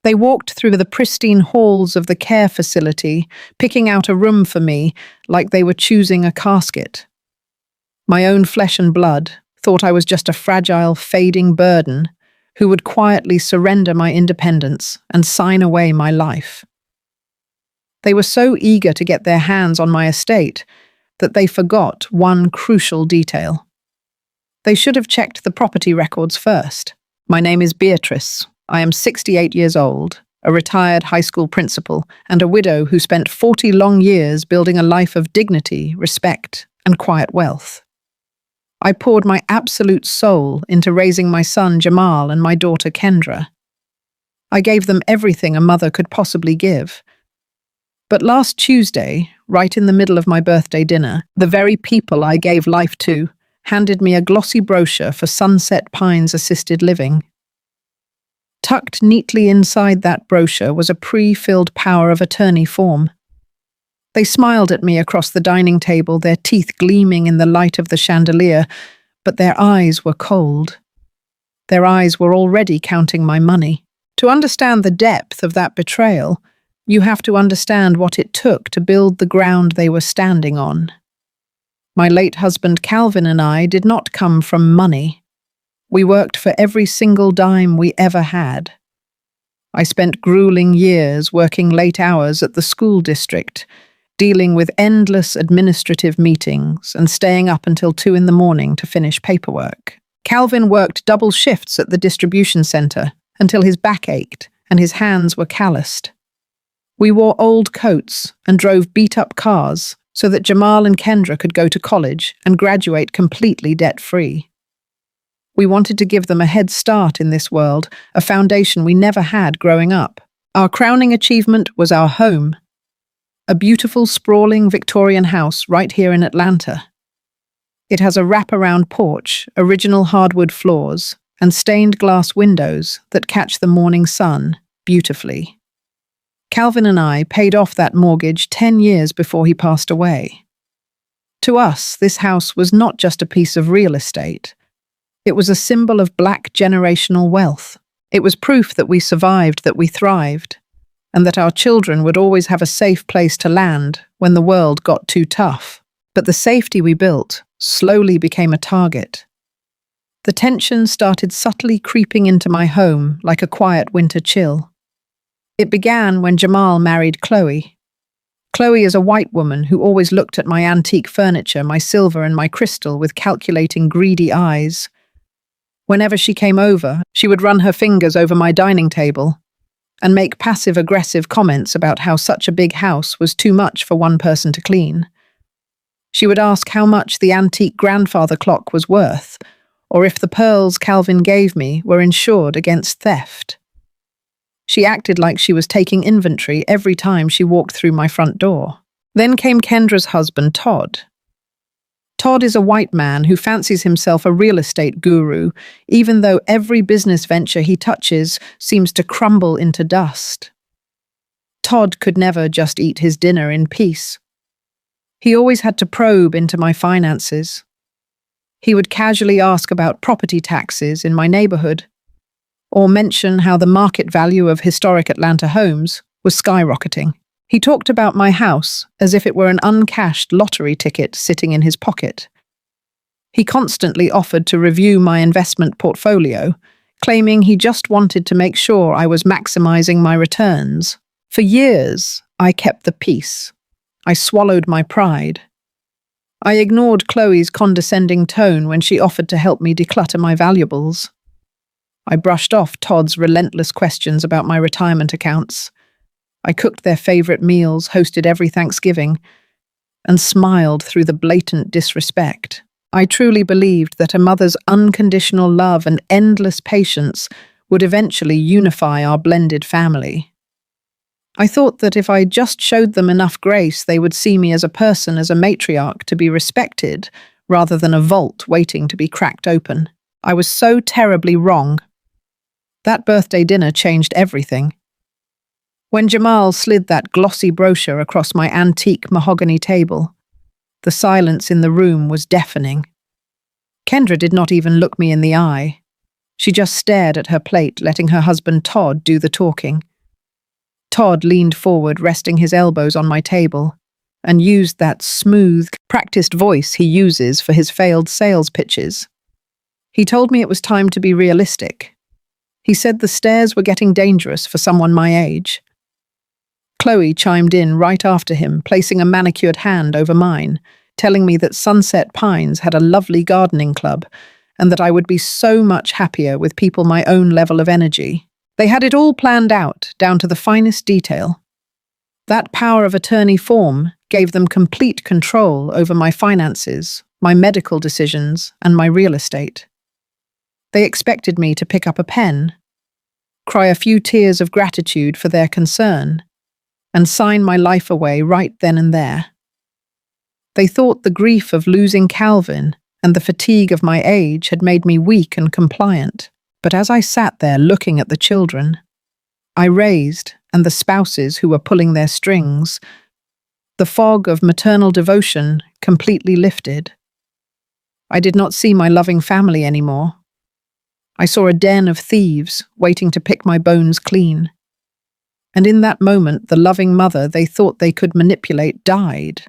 They walked through the pristine halls of the care facility, picking out a room for me like they were choosing a casket. My own flesh and blood thought I was just a fragile, fading burden who would quietly surrender my independence and sign away my life. They were so eager to get their hands on my estate that they forgot one crucial detail. They should have checked the property records first. My name is Beatrice. I am 68 years old, a retired high school principal, and a widow who spent 40 long years building a life of dignity, respect, and quiet wealth. I poured my absolute soul into raising my son Jamal and my daughter Kendra. I gave them everything a mother could possibly give. But last Tuesday, right in the middle of my birthday dinner, the very people I gave life to handed me a glossy brochure for Sunset Pines Assisted Living. Tucked neatly inside that brochure was a pre-filled power of attorney form. They smiled at me across the dining table, their teeth gleaming in the light of the chandelier, but their eyes were cold. Their eyes were already counting my money. To understand the depth of that betrayal, you have to understand what it took to build the ground they were standing on. My late husband Calvin and I did not come from money. We worked for every single dime we ever had. I spent grueling years working late hours at the school district, dealing with endless administrative meetings and staying up until 2 a.m. to finish paperwork. Calvin worked double shifts at the distribution center until his back ached and his hands were calloused. We wore old coats and drove beat-up cars so that Jamal and Kendra could go to college and graduate completely debt-free. We wanted to give them a head start in this world, a foundation we never had growing up. Our crowning achievement was our home, a beautiful, sprawling Victorian house right here in Atlanta. It has a wraparound porch, original hardwood floors, and stained glass windows that catch the morning sun beautifully. Calvin and I paid off that mortgage 10 years before he passed away. To us, this house was not just a piece of real estate. It was a symbol of Black generational wealth. It was proof that we survived, that we thrived, and that our children would always have a safe place to land when the world got too tough. But the safety we built slowly became a target. The tension started subtly creeping into my home like a quiet winter chill. It began when Jamal married Chloe. Chloe is a white woman who always looked at my antique furniture, my silver and my crystal with calculating, greedy eyes. Whenever she came over, she would run her fingers over my dining table and make passive-aggressive comments about how such a big house was too much for one person to clean. She would ask how much the antique grandfather clock was worth, or if the pearls Calvin gave me were insured against theft. She acted like she was taking inventory every time she walked through my front door. Then came Kendra's husband, Todd. Todd is a white man who fancies himself a real estate guru, even though every business venture he touches seems to crumble into dust. Todd could never just eat his dinner in peace. He always had to probe into my finances. He would casually ask about property taxes in my neighborhood, or mention how the market value of historic Atlanta homes was skyrocketing. He talked about my house as if it were an uncashed lottery ticket sitting in his pocket. He constantly offered to review my investment portfolio, claiming he just wanted to make sure I was maximizing my returns. For years, I kept the peace. I swallowed my pride. I ignored Chloe's condescending tone when she offered to help me declutter my valuables. I brushed off Todd's relentless questions about my retirement accounts. I cooked their favorite meals, hosted every Thanksgiving, and smiled through the blatant disrespect. I truly believed that a mother's unconditional love and endless patience would eventually unify our blended family. I thought that if I just showed them enough grace, they would see me as a person, as a matriarch to be respected, rather than a vault waiting to be cracked open. I was so terribly wrong. That birthday dinner changed everything. When Jamal slid that glossy brochure across my antique mahogany table, the silence in the room was deafening. Kendra did not even look me in the eye. She just stared at her plate, letting her husband Todd do the talking. Todd leaned forward, resting his elbows on my table, and used that smooth, practiced voice he uses for his failed sales pitches. He told me it was time to be realistic. He said the stairs were getting dangerous for someone my age. Chloe chimed in right after him, placing a manicured hand over mine, telling me that Sunset Pines had a lovely gardening club and that I would be so much happier with people my own level of energy. They had it all planned out, down to the finest detail. That power of attorney form gave them complete control over my finances, my medical decisions, and my real estate. They expected me to pick up a pen, cry a few tears of gratitude for their concern, and sign my life away right then and there. They thought the grief of losing Calvin and the fatigue of my age had made me weak and compliant. But as I sat there looking at the children, I raised, and the spouses who were pulling their strings, the fog of maternal devotion completely lifted. I did not see my loving family anymore. I saw a den of thieves waiting to pick my bones clean. And in that moment, the loving mother they thought they could manipulate died,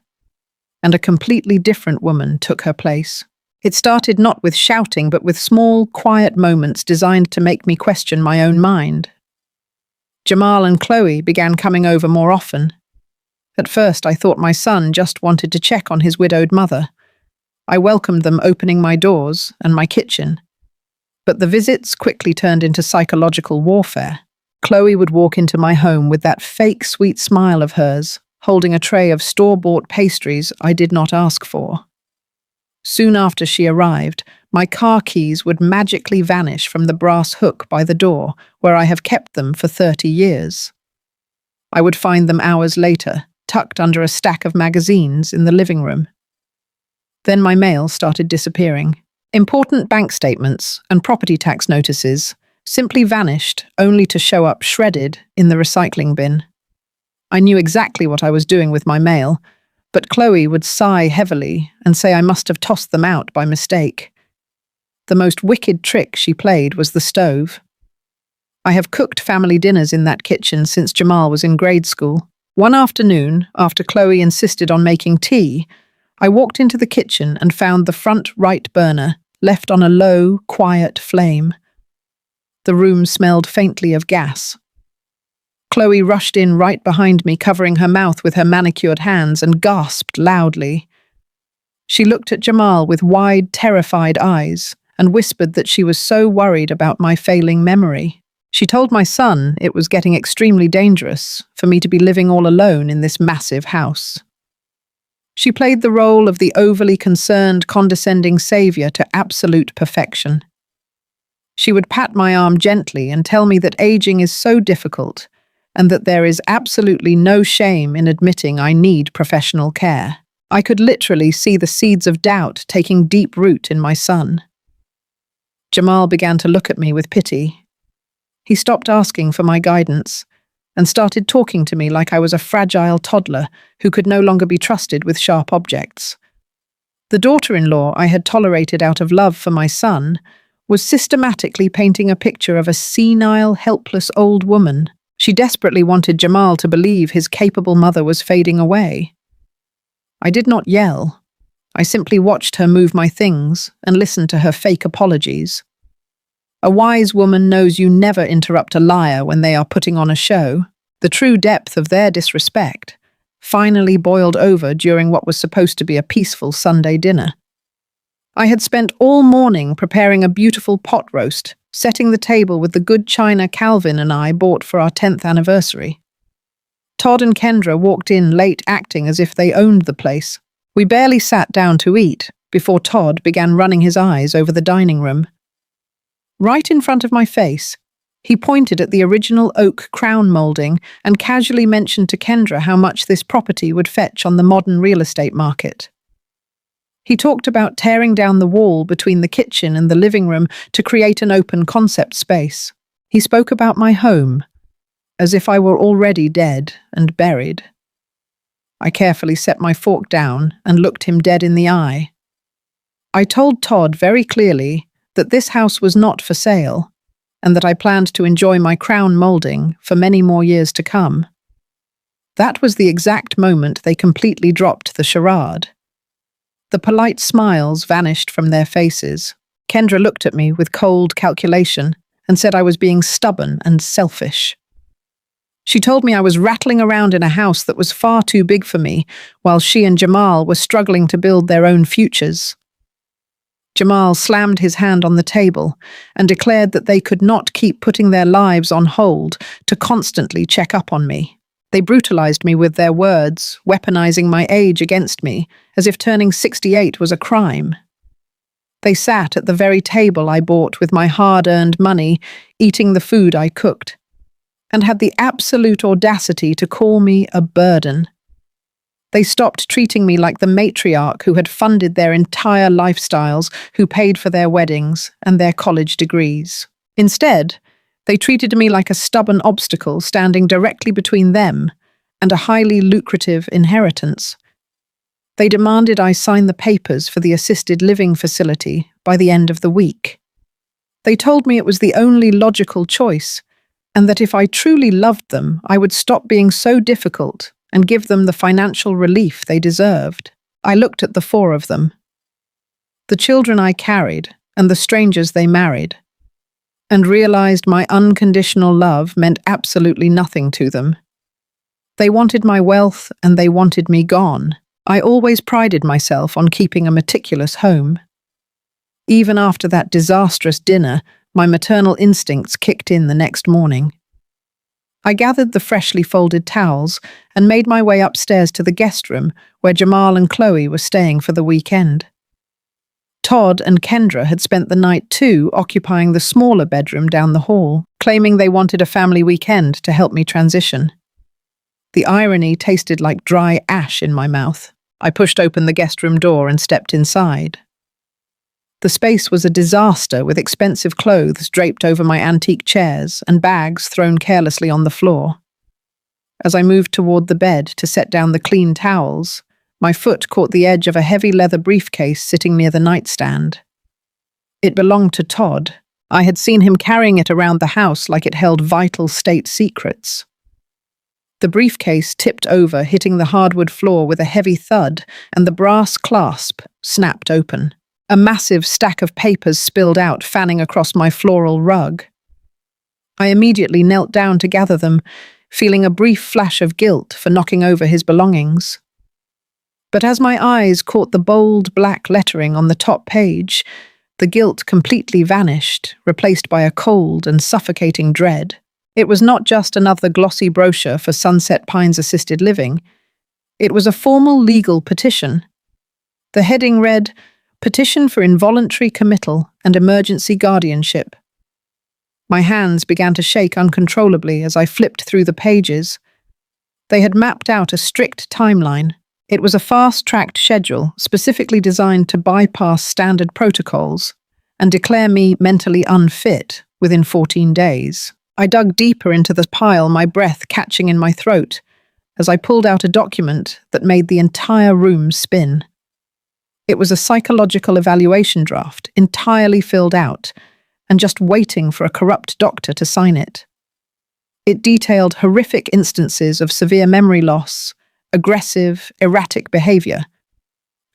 and a completely different woman took her place. It started not with shouting, but with small, quiet moments designed to make me question my own mind. Jamal and Chloe began coming over more often. At first, I thought my son just wanted to check on his widowed mother. I welcomed them, opening my doors and my kitchen. But the visits quickly turned into psychological warfare. Chloe would walk into my home with that fake sweet smile of hers, holding a tray of store-bought pastries I did not ask for. Soon after she arrived, my car keys would magically vanish from the brass hook by the door, where I have kept them for 30 years. I would find them hours later, tucked under a stack of magazines in the living room. Then my mail started disappearing. Important bank statements and property tax notices simply vanished, only to show up shredded in the recycling bin. I knew exactly what I was doing with my mail, but Chloe would sigh heavily and say I must have tossed them out by mistake. The most wicked trick she played was the stove. I have cooked family dinners in that kitchen since Jamal was in grade school. One afternoon, after Chloe insisted on making tea, I walked into the kitchen and found the front right burner left on a low, quiet flame. The room smelled faintly of gas. Chloe rushed in right behind me, covering her mouth with her manicured hands, and gasped loudly. She looked at Jamal with wide, terrified eyes and whispered that she was so worried about my failing memory. She told my son it was getting extremely dangerous for me to be living all alone in this massive house. She played the role of the overly concerned, condescending savior to absolute perfection. She would pat my arm gently and tell me that aging is so difficult and that there is absolutely no shame in admitting I need professional care. I could literally see the seeds of doubt taking deep root in my son. Jamal began to look at me with pity. He stopped asking for my guidance and started talking to me like I was a fragile toddler who could no longer be trusted with sharp objects. The daughter-in-law I had tolerated out of love for my son was systematically painting a picture of a senile, helpless old woman. She desperately wanted Jamal to believe his capable mother was fading away. I did not yell. I simply watched her move my things and listened to her fake apologies. A wise woman knows you never interrupt a liar when they are putting on a show. The true depth of their disrespect finally boiled over during what was supposed to be a peaceful Sunday dinner. I had spent all morning preparing a beautiful pot roast, setting the table with the good china Calvin and I bought for our 10th anniversary. Todd and Kendra walked in late, acting as if they owned the place. We barely sat down to eat before Todd began running his eyes over the dining room. Right in front of my face, he pointed at the original oak crown molding and casually mentioned to Kendra how much this property would fetch on the modern real estate market. He talked about tearing down the wall between the kitchen and the living room to create an open concept space. He spoke about my home, as if I were already dead and buried. I carefully set my fork down and looked him dead in the eye. I told Todd very clearly that this house was not for sale, and that I planned to enjoy my crown molding for many more years to come. That was the exact moment they completely dropped the charade. The polite smiles vanished from their faces. Kendra looked at me with cold calculation and said I was being stubborn and selfish. She told me I was rattling around in a house that was far too big for me, while she and Jamal were struggling to build their own futures. Jamal slammed his hand on the table and declared that they could not keep putting their lives on hold to constantly check up on me. They brutalized me with their words, weaponizing my age against me, as if turning 68 was a crime. They sat at the very table I bought with my hard-earned money, eating the food I cooked, and had the absolute audacity to call me a burden. They stopped treating me like the matriarch who had funded their entire lifestyles, who paid for their weddings and their college degrees. Instead, they treated me like a stubborn obstacle standing directly between them and a highly lucrative inheritance. They demanded I sign the papers for the assisted living facility by the end of the week. They told me it was the only logical choice, and that if I truly loved them, I would stop being so difficult and give them the financial relief they deserved. I looked at the four of them, the children I carried and the strangers they married, and realized my unconditional love meant absolutely nothing to them. They wanted my wealth and they wanted me gone. I always prided myself on keeping a meticulous home. Even after that disastrous dinner, my maternal instincts kicked in the next morning. I gathered the freshly folded towels and made my way upstairs to the guest room where Jamal and Chloe were staying for the weekend. Todd and Kendra had spent the night too, occupying the smaller bedroom down the hall, claiming they wanted a family weekend to help me transition. The irony tasted like dry ash in my mouth. I pushed open the guest room door and stepped inside. The space was a disaster, with expensive clothes draped over my antique chairs and bags thrown carelessly on the floor. As I moved toward the bed to set down the clean towels, my foot caught the edge of a heavy leather briefcase sitting near the nightstand. It belonged to Todd. I had seen him carrying it around the house like it held vital state secrets. The briefcase tipped over, hitting the hardwood floor with a heavy thud, and the brass clasp snapped open. A massive stack of papers spilled out, fanning across my floral rug. I immediately knelt down to gather them, feeling a brief flash of guilt for knocking over his belongings. But as my eyes caught the bold black lettering on the top page, the guilt completely vanished, replaced by a cold and suffocating dread. It was not just another glossy brochure for Sunset Pines Assisted Living. It was a formal legal petition. The heading read, "Petition for Involuntary Committal and Emergency Guardianship." My hands began to shake uncontrollably as I flipped through the pages. They had mapped out a strict timeline. It was a fast-tracked schedule specifically designed to bypass standard protocols and declare me mentally unfit within 14 days. I dug deeper into the pile, my breath catching in my throat, as I pulled out a document that made the entire room spin. It was a psychological evaluation draft, entirely filled out, and just waiting for a corrupt doctor to sign it. It detailed horrific instances of severe memory loss, aggressive, erratic behavior,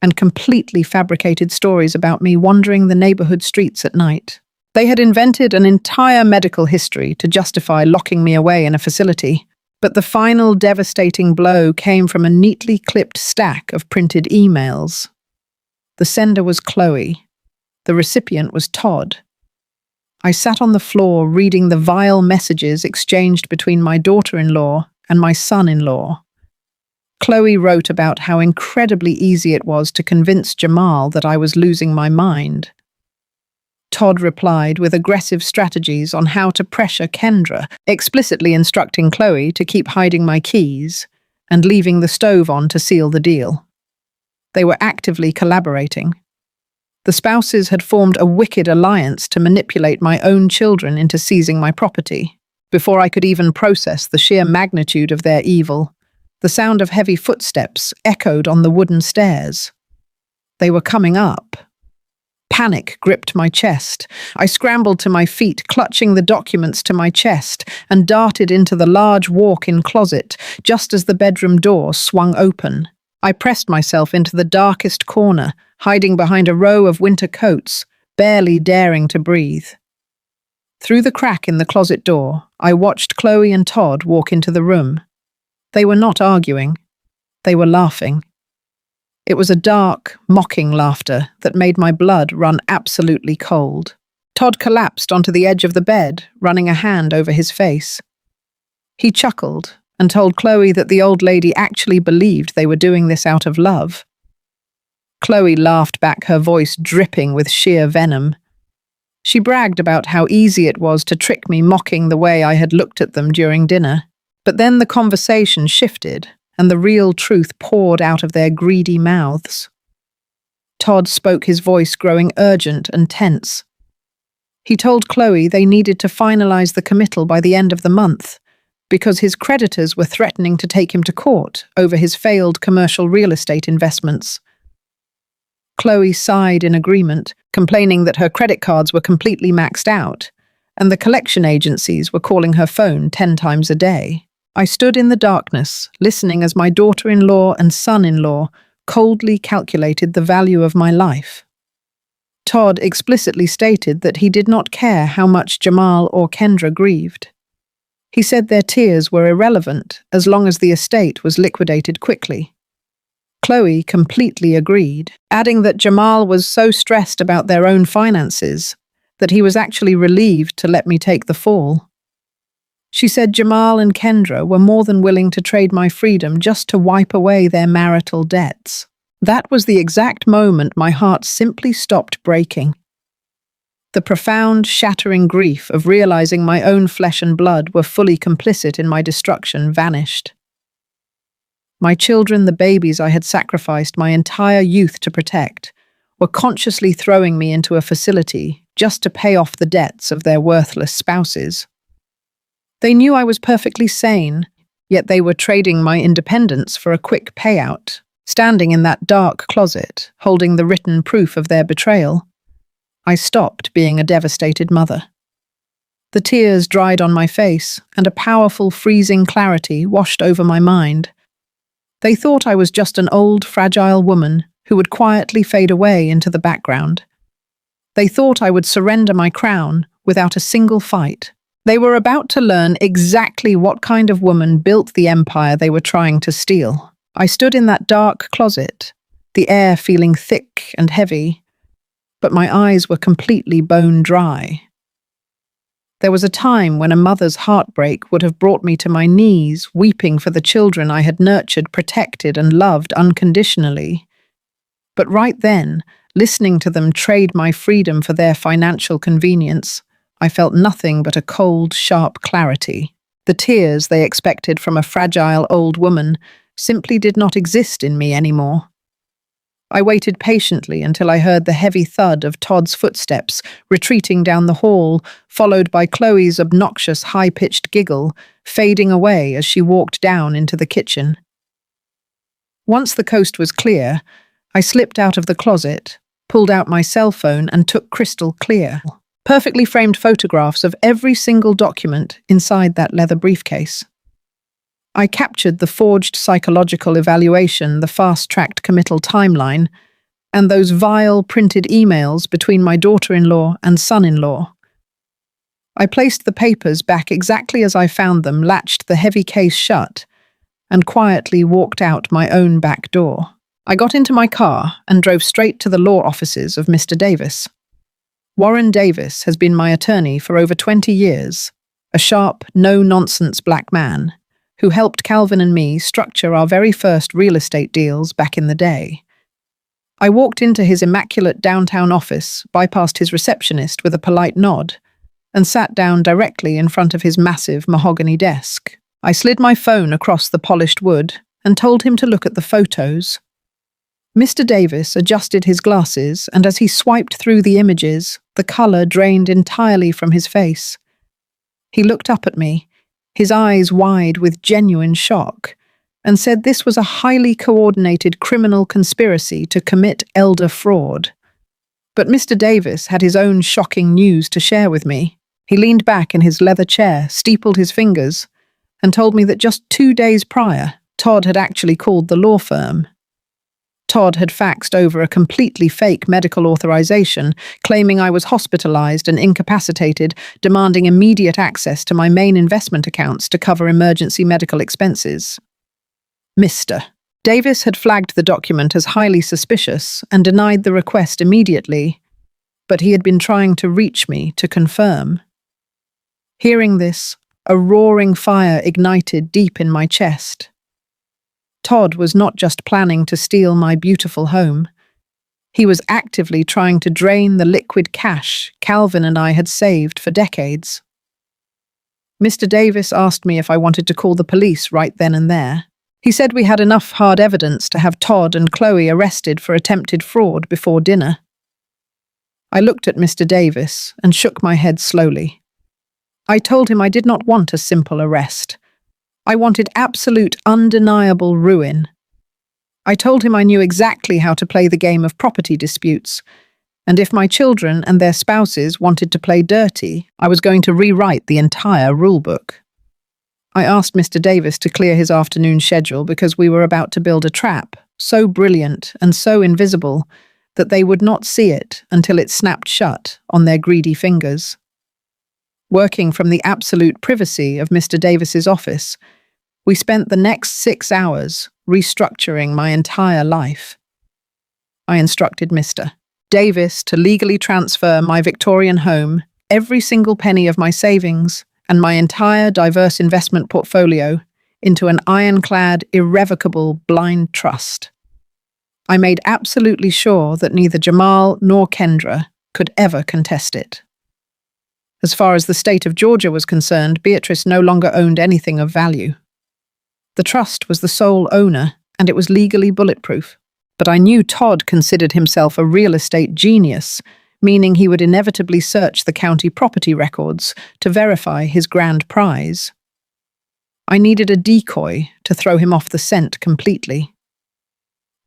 and completely fabricated stories about me wandering the neighborhood streets at night. They had invented an entire medical history to justify locking me away in a facility, but the final devastating blow came from a neatly clipped stack of printed emails. The sender was Chloe. The recipient was Todd. I sat on the floor reading the vile messages exchanged between my daughter-in-law and my son-in-law. Chloe wrote about how incredibly easy it was to convince Jamal that I was losing my mind. Todd replied with aggressive strategies on how to pressure Kendra, explicitly instructing Chloe to keep hiding my keys and leaving the stove on to seal the deal. They were actively collaborating. The spouses had formed a wicked alliance to manipulate my own children into seizing my property. Before I could even process the sheer magnitude of their evil, the sound of heavy footsteps echoed on the wooden stairs. They were coming up. Panic gripped my chest. I scrambled to my feet, clutching the documents to my chest, and darted into the large walk-in closet just as the bedroom door swung open. I pressed myself into the darkest corner, hiding behind a row of winter coats, barely daring to breathe. Through the crack in the closet door, I watched Chloe and Todd walk into the room. They were not arguing. They were laughing. It was a dark, mocking laughter that made my blood run absolutely cold. Todd collapsed onto the edge of the bed, running a hand over his face. He chuckled and told Chloe that the old lady actually believed they were doing this out of love. Chloe laughed back, her voice dripping with sheer venom. She bragged about how easy it was to trick me, mocking the way I had looked at them during dinner. But then the conversation shifted, and the real truth poured out of their greedy mouths. Todd spoke, his voice growing urgent and tense. He told Chloe they needed to finalize the committal by the end of the month, because his creditors were threatening to take him to court over his failed commercial real estate investments. Chloe sighed in agreement, complaining that her credit cards were completely maxed out, and the collection agencies were calling her phone 10 times a day. I stood in the darkness, listening as my daughter-in-law and son-in-law coldly calculated the value of my life. Todd explicitly stated that he did not care how much Jamal or Kendra grieved. He said their tears were irrelevant as long as the estate was liquidated quickly. Chloe completely agreed, adding that Jamal was so stressed about their own finances that he was actually relieved to let me take the fall. She said Jamal and Kendra were more than willing to trade my freedom just to wipe away their marital debts. That was the exact moment my heart simply stopped breaking. The profound, shattering grief of realizing my own flesh and blood were fully complicit in my destruction vanished. My children, the babies I had sacrificed my entire youth to protect, were consciously throwing me into a facility just to pay off the debts of their worthless spouses. They knew I was perfectly sane, yet they were trading my independence for a quick payout, standing in that dark closet, holding the written proof of their betrayal. I stopped being a devastated mother. The tears dried on my face, and a powerful, freezing clarity washed over my mind. They thought I was just an old, fragile woman who would quietly fade away into the background. They thought I would surrender my crown without a single fight. They were about to learn exactly what kind of woman built the empire they were trying to steal. I stood in that dark closet, the air feeling thick and heavy, but my eyes were completely bone dry. There was a time when a mother's heartbreak would have brought me to my knees, weeping for the children I had nurtured, protected, and loved unconditionally. But right then, listening to them trade my freedom for their financial convenience, I felt nothing but a cold, sharp clarity. The tears they expected from a fragile old woman simply did not exist in me anymore. I waited patiently until I heard the heavy thud of Todd's footsteps retreating down the hall, followed by Chloe's obnoxious, high-pitched giggle, fading away as she walked down into the kitchen. Once the coast was clear, I slipped out of the closet, pulled out my cell phone, and took crystal clear, perfectly framed photographs of every single document inside that leather briefcase. I captured the forged psychological evaluation, the fast-tracked committal timeline, and those vile printed emails between my daughter-in-law and son-in-law. I placed the papers back exactly as I found them, latched the heavy case shut, and quietly walked out my own back door. I got into my car and drove straight to the law offices of Mr. Davis. Warren Davis has been my attorney for over 20 years, a sharp, no-nonsense black man who helped Calvin and me structure our very first real estate deals back in the day. I walked into his immaculate downtown office, bypassed his receptionist with a polite nod, and sat down directly in front of his massive mahogany desk. I slid my phone across the polished wood and told him to look at the photos. Mr. Davis adjusted his glasses, and as he swiped through the images, the color drained entirely from his face. He looked up at me, his eyes wide with genuine shock, and said this was a highly coordinated criminal conspiracy to commit elder fraud. But Mr. Davis had his own shocking news to share with me. He leaned back in his leather chair, steepled his fingers, and told me that just 2 days prior, Todd had actually called the law firm. Todd had faxed over a completely fake medical authorization, claiming I was hospitalized and incapacitated, demanding immediate access to my main investment accounts to cover emergency medical expenses. Mr. Davis had flagged the document as highly suspicious and denied the request immediately, but he had been trying to reach me to confirm. Hearing this, a roaring fire ignited deep in my chest. Todd was not just planning to steal my beautiful home. He was actively trying to drain the liquid cash Calvin and I had saved for decades. Mr. Davis asked me if I wanted to call the police right then and there. He said we had enough hard evidence to have Todd and Chloe arrested for attempted fraud before dinner. I looked at Mr. Davis and shook my head slowly. I told him I did not want a simple arrest. I wanted absolute, undeniable ruin. I told him I knew exactly how to play the game of property disputes, and if my children and their spouses wanted to play dirty, I was going to rewrite the entire rulebook. I asked Mr. Davis to clear his afternoon schedule because we were about to build a trap, so brilliant and so invisible that they would not see it until it snapped shut on their greedy fingers. Working from the absolute privacy of Mr. Davis's office, we spent the next 6 hours restructuring my entire life. I instructed Mr. Davis to legally transfer my Victorian home, every single penny of my savings, and my entire diverse investment portfolio into an ironclad, irrevocable blind trust. I made absolutely sure that neither Jamal nor Kendra could ever contest it. As far as the state of Georgia was concerned, Beatrice no longer owned anything of value. The trust was the sole owner, and it was legally bulletproof. But I knew Todd considered himself a real estate genius, meaning he would inevitably search the county property records to verify his grand prize. I needed a decoy to throw him off the scent completely.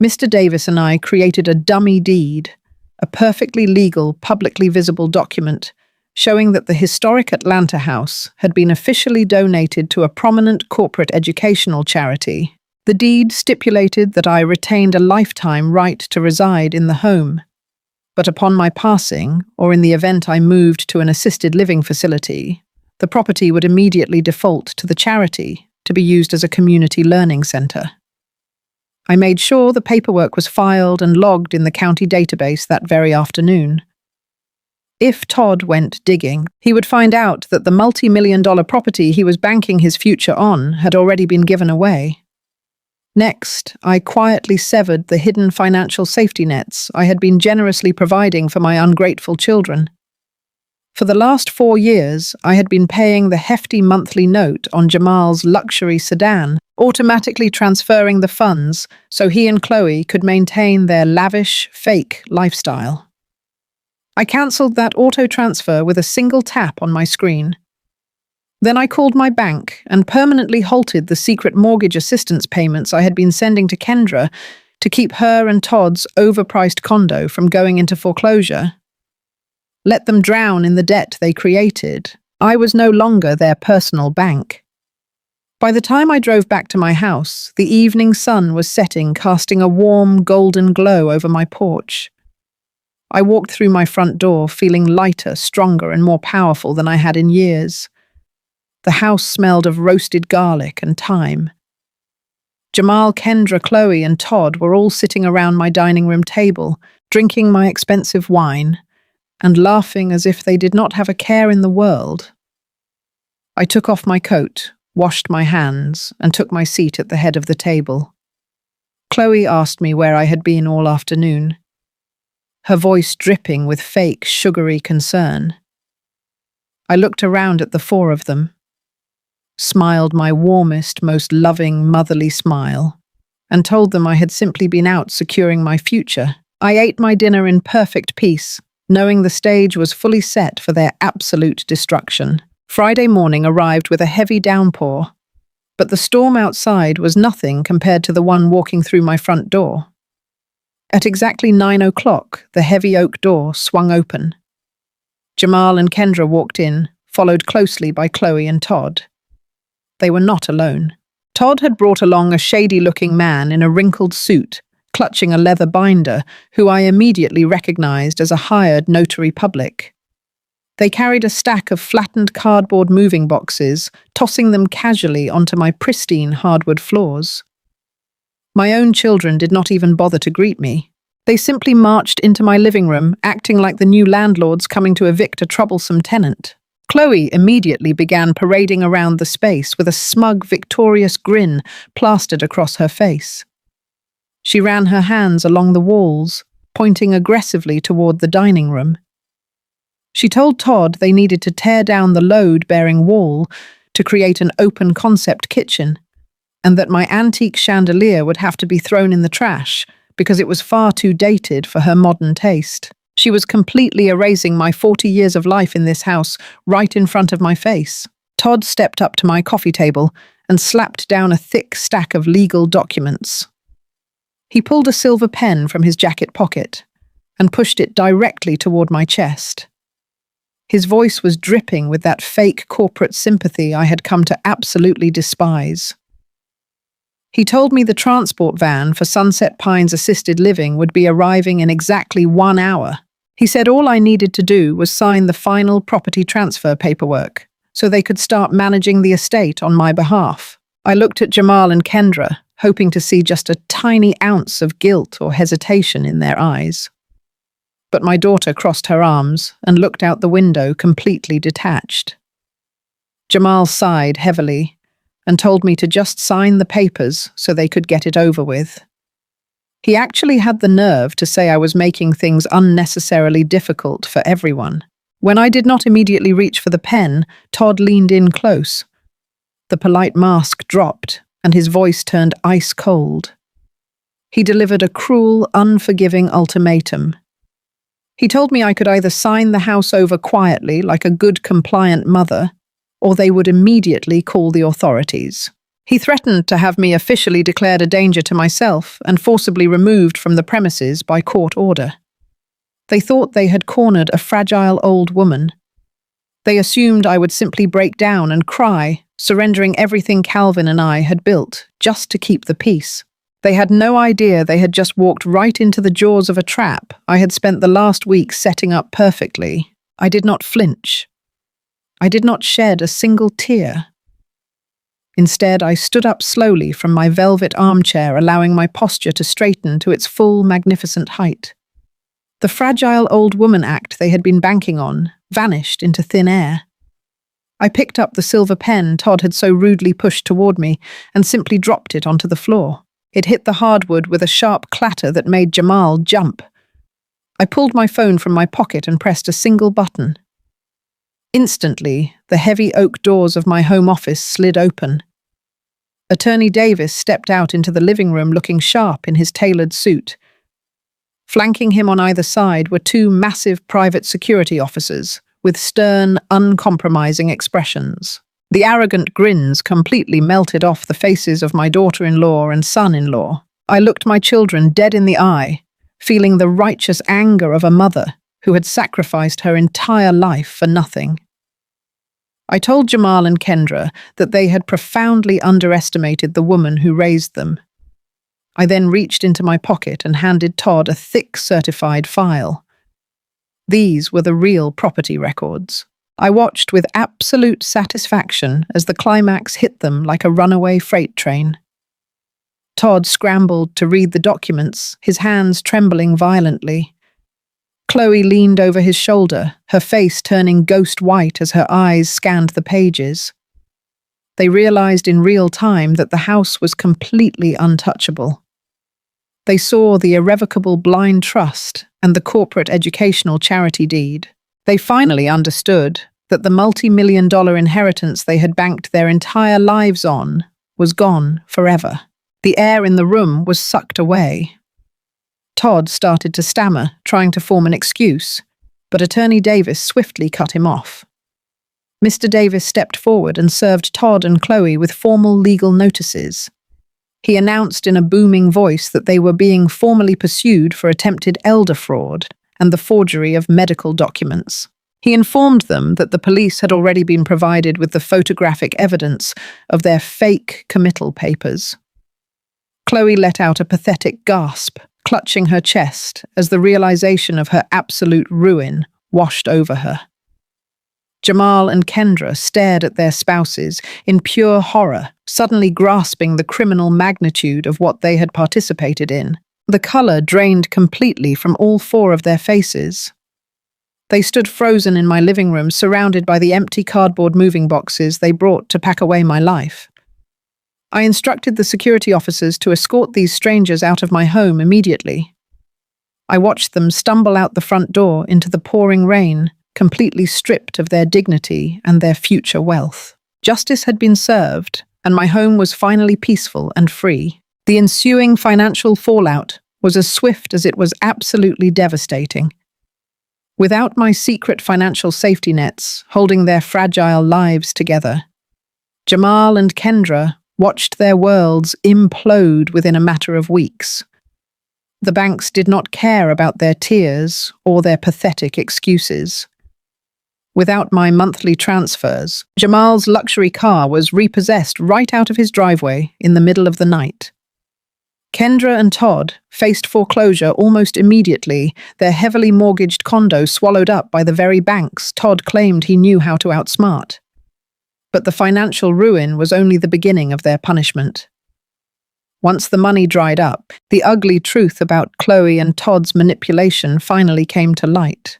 Mr. Davis and I created a dummy deed, a perfectly legal, publicly visible document showing that the historic Atlanta house had been officially donated to a prominent corporate educational charity. The deed stipulated that I retained a lifetime right to reside in the home, but upon my passing, or in the event I moved to an assisted living facility, the property would immediately default to the charity to be used as a community learning center. I made sure the paperwork was filed and logged in the county database that very afternoon. If Todd went digging, he would find out that the multi-million-dollar property he was banking his future on had already been given away. Next, I quietly severed the hidden financial safety nets I had been generously providing for my ungrateful children. For the last 4 years, I had been paying the hefty monthly note on Jamal's luxury sedan, automatically transferring the funds so he and Chloe could maintain their lavish, fake lifestyle. I cancelled that auto-transfer with a single tap on my screen. Then I called my bank and permanently halted the secret mortgage assistance payments I had been sending to Kendra to keep her and Todd's overpriced condo from going into foreclosure. Let them drown in the debt they created. I was no longer their personal bank. By the time I drove back to my house, the evening sun was setting, casting a warm, golden glow over my porch. I walked through my front door feeling lighter, stronger, and more powerful than I had in years. The house smelled of roasted garlic and thyme. Jamal, Kendra, Chloe, and Todd were all sitting around my dining room table, drinking my expensive wine, and laughing as if they did not have a care in the world. I took off my coat, washed my hands, and took my seat at the head of the table. Chloe asked me where I had been all afternoon, her voice dripping with fake, sugary concern. I looked around at the 4 of them, smiled my warmest, most loving, motherly smile, and told them I had simply been out securing my future. I ate my dinner in perfect peace, knowing the stage was fully set for their absolute destruction. Friday morning arrived with a heavy downpour, but the storm outside was nothing compared to the one walking through my front door. At exactly 9 o'clock, the heavy oak door swung open. Jamal and Kendra walked in, followed closely by Chloe and Todd. They were not alone. Todd had brought along a shady-looking man in a wrinkled suit, clutching a leather binder, who I immediately recognized as a hired notary public. They carried a stack of flattened cardboard moving boxes, tossing them casually onto my pristine hardwood floors. My own children did not even bother to greet me. They simply marched into my living room, acting like the new landlords coming to evict a troublesome tenant. Chloe immediately began parading around the space with a smug, victorious grin plastered across her face. She ran her hands along the walls, pointing aggressively toward the dining room. She told Todd they needed to tear down the load-bearing wall to create an open-concept kitchen, and that my antique chandelier would have to be thrown in the trash because it was far too dated for her modern taste. She was completely erasing my 40 years of life in this house right in front of my face. Todd stepped up to my coffee table and slapped down a thick stack of legal documents. He pulled a silver pen from his jacket pocket and pushed it directly toward my chest. His voice was dripping with that fake corporate sympathy I had come to absolutely despise. He told me the transport van for Sunset Pines Assisted Living would be arriving in exactly 1 hour. He said all I needed to do was sign the final property transfer paperwork, so they could start managing the estate on my behalf. I looked at Jamal and Kendra, hoping to see just a tiny ounce of guilt or hesitation in their eyes. But my daughter crossed her arms and looked out the window completely detached. Jamal sighed heavily and told me to just sign the papers so they could get it over with. He actually had the nerve to say I was making things unnecessarily difficult for everyone. When I did not immediately reach for the pen, Todd leaned in close. The polite mask dropped and his voice turned ice cold. He delivered a cruel, unforgiving ultimatum. He told me I could either sign the house over quietly like a good compliant mother, or they would immediately call the authorities. He threatened to have me officially declared a danger to myself and forcibly removed from the premises by court order. They thought they had cornered a fragile old woman. They assumed I would simply break down and cry, surrendering everything Calvin and I had built just to keep the peace. They had no idea they had just walked right into the jaws of a trap I had spent the last week setting up perfectly. I did not flinch. I did not shed a single tear. Instead, I stood up slowly from my velvet armchair, allowing my posture to straighten to its full, magnificent height. The fragile old woman act they had been banking on vanished into thin air. I picked up the silver pen Todd had so rudely pushed toward me and simply dropped it onto the floor. It hit the hardwood with a sharp clatter that made Jamal jump. I pulled my phone from my pocket and pressed a single button. Instantly, the heavy oak doors of my home office slid open. Attorney Davis stepped out into the living room looking sharp in his tailored suit. Flanking him on either side were 2 massive private security officers with stern, uncompromising expressions. The arrogant grins completely melted off the faces of my daughter-in-law and son-in-law. I looked my children dead in the eye, feeling the righteous anger of a mother who had sacrificed her entire life for nothing. I told Jamal and Kendra that they had profoundly underestimated the woman who raised them. I then reached into my pocket and handed Todd a thick certified file. These were the real property records. I watched with absolute satisfaction as the climax hit them like a runaway freight train. Todd scrambled to read the documents, his hands trembling violently. Chloe leaned over his shoulder, her face turning ghost white as her eyes scanned the pages. They realized in real time that the house was completely untouchable. They saw the irrevocable blind trust and the corporate educational charity deed. They finally understood that the multi-million-dollar inheritance they had banked their entire lives on was gone forever. The air in the room was sucked away. Todd started to stammer, trying to form an excuse, but Attorney Davis swiftly cut him off. Mr. Davis stepped forward and served Todd and Chloe with formal legal notices. He announced in a booming voice that they were being formally pursued for attempted elder fraud and the forgery of medical documents. He informed them that the police had already been provided with the photographic evidence of their fake committal papers. Chloe let out a pathetic gasp, clutching her chest as the realization of her absolute ruin washed over her. Jamal and Kendra stared at their spouses in pure horror, suddenly grasping the criminal magnitude of what they had participated in. The color drained completely from all four of their faces. They stood frozen in my living room, surrounded by the empty cardboard moving boxes they brought to pack away my life. I instructed the security officers to escort these strangers out of my home immediately. I watched them stumble out the front door into the pouring rain, completely stripped of their dignity and their future wealth. Justice had been served, and my home was finally peaceful and free. The ensuing financial fallout was as swift as it was absolutely devastating. Without my secret financial safety nets holding their fragile lives together, Jamal and Kendra watched their worlds implode within a matter of weeks. The banks did not care about their tears or their pathetic excuses. Without my monthly transfers, Jamal's luxury car was repossessed right out of his driveway in the middle of the night. Kendra and Todd faced foreclosure almost immediately, their heavily mortgaged condo swallowed up by the very banks Todd claimed he knew how to outsmart. But the financial ruin was only the beginning of their punishment. Once the money dried up, the ugly truth about Chloe and Todd's manipulation finally came to light.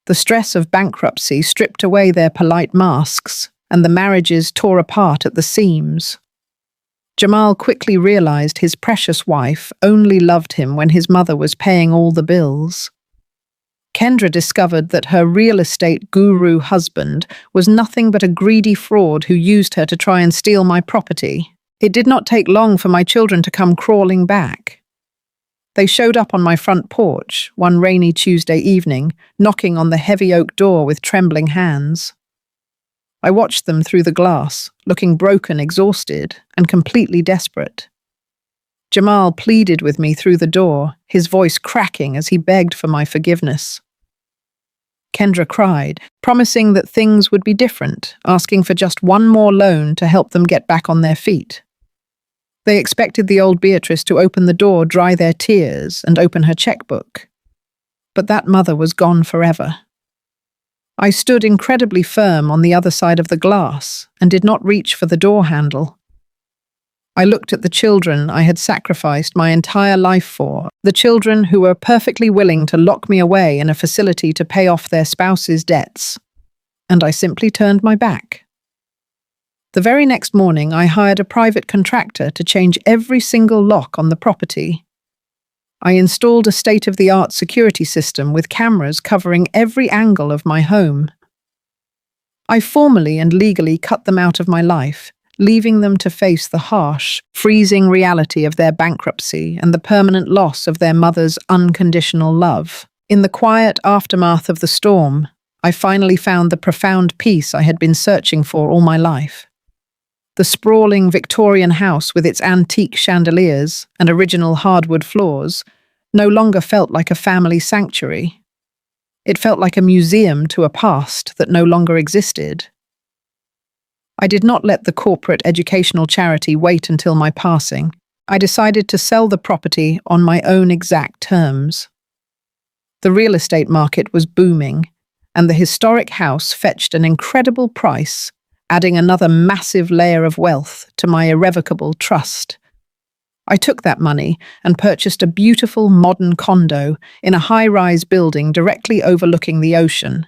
The stress of bankruptcy stripped away their polite masks, and the marriages tore apart at the seams. Jamal quickly realized his precious wife only loved him when his mother was paying all the bills. Kendra discovered that her real estate guru husband was nothing but a greedy fraud who used her to try and steal my property. It did not take long for my children to come crawling back. They showed up on my front porch one rainy Tuesday evening, knocking on the heavy oak door with trembling hands. I watched them through the glass, looking broken, exhausted, and completely desperate. Jamal pleaded with me through the door, his voice cracking as he begged for my forgiveness. Kendra cried, promising that things would be different, asking for just one more loan to help them get back on their feet. They expected the old Beatrice to open the door, dry their tears, and open her checkbook. But that mother was gone forever. I stood incredibly firm on the other side of the glass and did not reach for the door handle. I looked at the children I had sacrificed my entire life for, the children who were perfectly willing to lock me away in a facility to pay off their spouse's debts, and I simply turned my back. The very next morning, I hired a private contractor to change every single lock on the property. I installed a state-of-the-art security system with cameras covering every angle of my home. I formally and legally cut them out of my life, leaving them to face the harsh, freezing reality of their bankruptcy and the permanent loss of their mother's unconditional love. In the quiet aftermath of the storm, I finally found the profound peace I had been searching for all my life. The sprawling Victorian house with its antique chandeliers and original hardwood floors no longer felt like a family sanctuary. It felt like a museum to a past that no longer existed. I did not let the corporate educational charity wait until my passing. I decided to sell the property on my own exact terms. The real estate market was booming, and the historic house fetched an incredible price, adding another massive layer of wealth to my irrevocable trust. I took that money and purchased a beautiful modern condo in a high-rise building directly overlooking the ocean.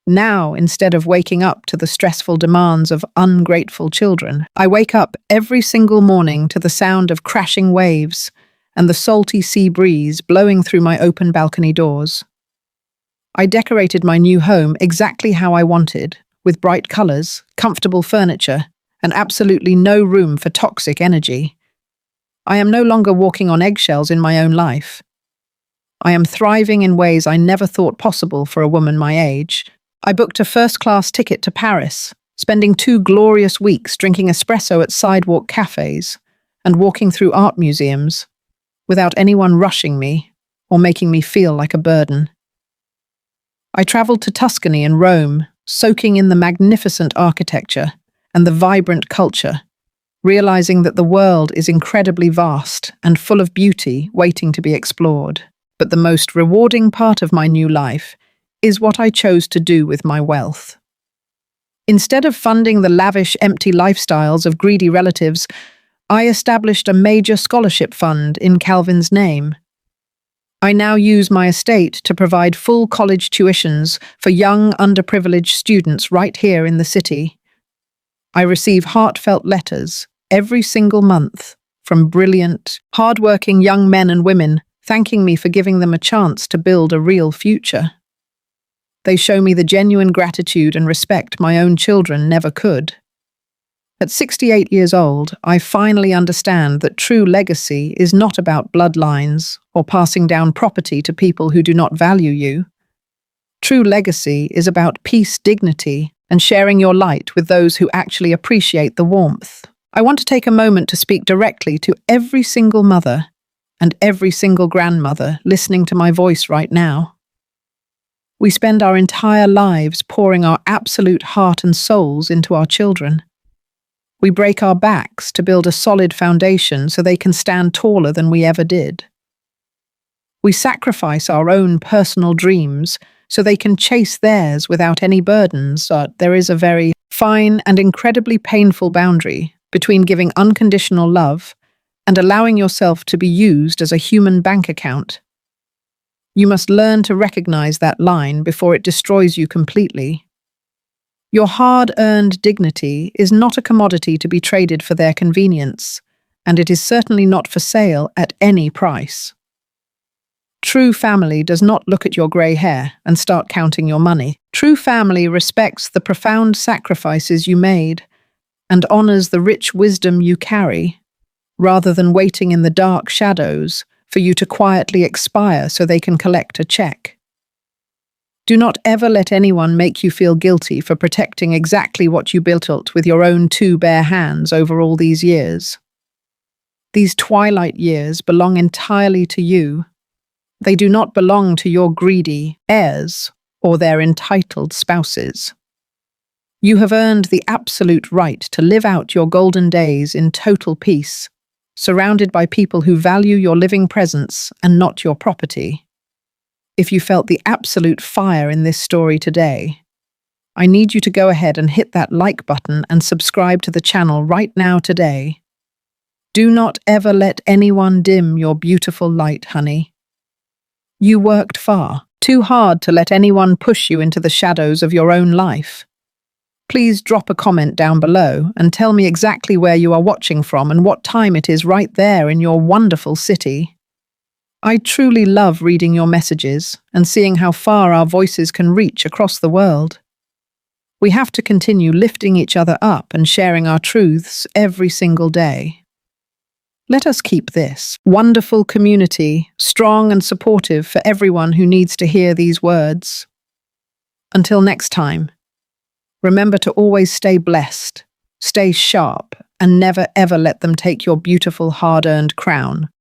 Now, instead of waking up to the stressful demands of ungrateful children, I wake up every single morning to the sound of crashing waves and the salty sea breeze blowing through my open balcony doors. I decorated my new home exactly how I wanted, with bright colors, comfortable furniture, and absolutely no room for toxic energy. I am no longer walking on eggshells in my own life. I am thriving in ways I never thought possible for a woman my age. I booked a first-class ticket to Paris, spending 2 glorious weeks drinking espresso at sidewalk cafes, and walking through art museums without anyone rushing me or making me feel like a burden. I traveled to Tuscany and Rome, soaking in the magnificent architecture and the vibrant culture, realizing that the world is incredibly vast and full of beauty waiting to be explored. But the most rewarding part of my new life is what I chose to do with my wealth. Instead of funding the lavish, empty lifestyles of greedy relatives, I established a major scholarship fund in Calvin's name. I now use my estate to provide full college tuitions for young, underprivileged students right here in the city. I receive heartfelt letters every single month from brilliant, hardworking young men and women thanking me for giving them a chance to build a real future. They show me the genuine gratitude and respect my own children never could. At 68 years old, I finally understand that true legacy is not about bloodlines or passing down property to people who do not value you. True legacy is about peace, dignity, and sharing your light with those who actually appreciate the warmth. I want to take a moment to speak directly to every single mother and every single grandmother listening to my voice right now. We spend our entire lives pouring our absolute heart and souls into our children. We break our backs to build a solid foundation so they can stand taller than we ever did. We sacrifice our own personal dreams so they can chase theirs without any burdens. There is a very fine and incredibly painful boundary between giving unconditional love and allowing yourself to be used as a human bank account. You must learn to recognize that line before it destroys you completely. Your hard-earned dignity is not a commodity to be traded for their convenience, and it is certainly not for sale at any price. True family does not look at your grey hair and start counting your money. True family respects the profound sacrifices you made and honors the rich wisdom you carry, rather than waiting in the dark shadows for you to quietly expire so they can collect a check. Do not ever let anyone make you feel guilty for protecting exactly what you built with your own two bare hands over all these years. These twilight years belong entirely to you. They do not belong to your greedy heirs or their entitled spouses. You have earned the absolute right to live out your golden days in total peace, surrounded by people who value your living presence and not your property. If you felt the absolute fire in this story today, I need you to go ahead and hit that like button and subscribe to the channel right now today. Do not ever let anyone dim your beautiful light, honey. You worked far too hard to let anyone push you into the shadows of your own life. Please drop a comment down below and tell me exactly where you are watching from and what time it is right there in your wonderful city. I truly love reading your messages and seeing how far our voices can reach across the world. We have to continue lifting each other up and sharing our truths every single day. Let us keep this wonderful community strong and supportive for everyone who needs to hear these words. Until next time, remember to always stay blessed, stay sharp, and never ever let them take your beautiful hard-earned crown.